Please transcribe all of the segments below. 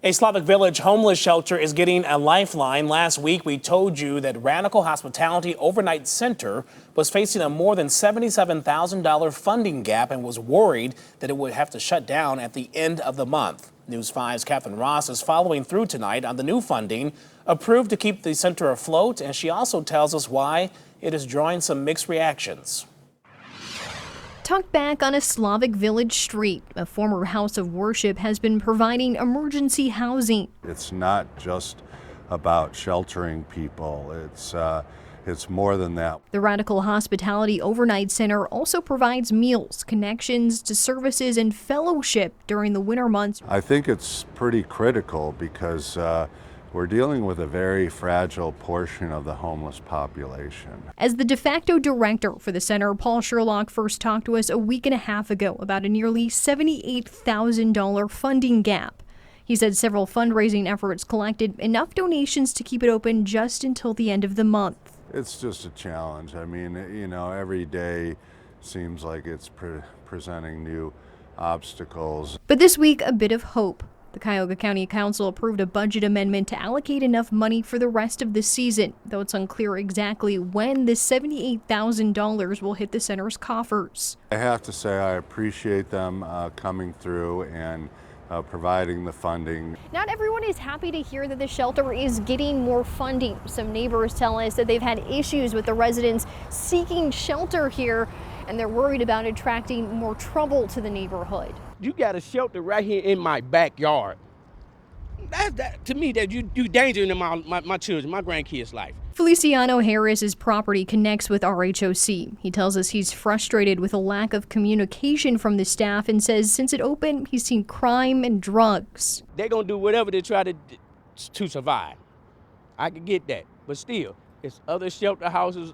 A Slavic Village homeless shelter is getting a lifeline. Last week, we told you that Radical Hospitality Overnight Center was facing a more than $77,000 funding gap and was worried that it would have to shut down at the end of the month. News 5's Catherine Ross is following through tonight on the new funding approved to keep the center afloat, and she also tells us why it is drawing some mixed reactions. Tucked back on a Slavic Village street, a former house of worship has been providing emergency housing. It's not just about sheltering people. It's more than that. The Radical Hospitality Overnight Center also provides meals, connections to services, and fellowship during the winter months. I think it's pretty critical because we're dealing with a very fragile portion of the homeless population. As the de facto director for the center, Paul Sherlock first talked to us a week and a half ago about a nearly $78,000 funding gap. He said several fundraising efforts collected enough donations to keep it open just until the end of the month. It's just a challenge. I mean, every day seems like it's presenting new obstacles. But this week, a bit of hope. The Cuyahoga County Council approved a budget amendment to allocate enough money for the rest of the season, though it's unclear exactly when the $78,000 will hit the center's coffers. I have to say I appreciate them coming through and providing the funding. Not everyone is happy to hear that the shelter is getting more funding. Some neighbors tell us that they've had issues with the residents seeking shelter here, and they're worried about attracting more trouble to the neighborhood. You got a shelter right here in my backyard. To me, that you danger in my children, my grandkids' life. Feliciano Harris's property connects with RHOC. He tells us he's frustrated with a lack of communication from the staff and says since it opened, he's seen crime and drugs. They're gonna do whatever they try to survive. I can get that, but still, it's other shelter houses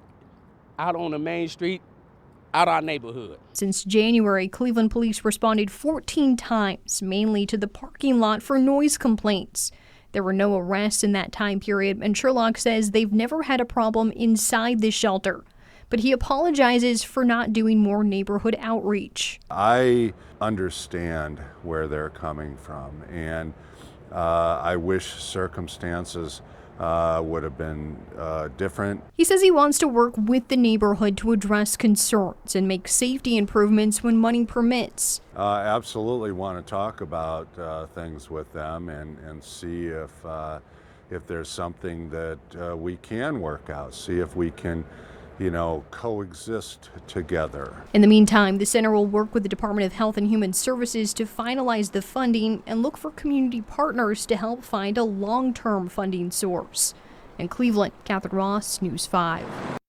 out on the main street, out our neighborhood. Since January, Cleveland police responded 14 times, mainly to the parking lot for noise complaints. There were no arrests in that time period, and Sherlock says they've never had a problem inside the shelter. But he apologizes for not doing more neighborhood outreach. I understand where they're coming from, and I wish circumstances would have been different. He says he wants to work with the neighborhood to address concerns and make safety improvements when money permits. Absolutely want to talk about things with them and see if there's something that we can work out, see if we can coexist together. In the meantime, the center will work with the Department of Health and Human Services to finalize the funding and look for community partners to help find a long-term funding source. In Cleveland, Catherine Ross, News 5.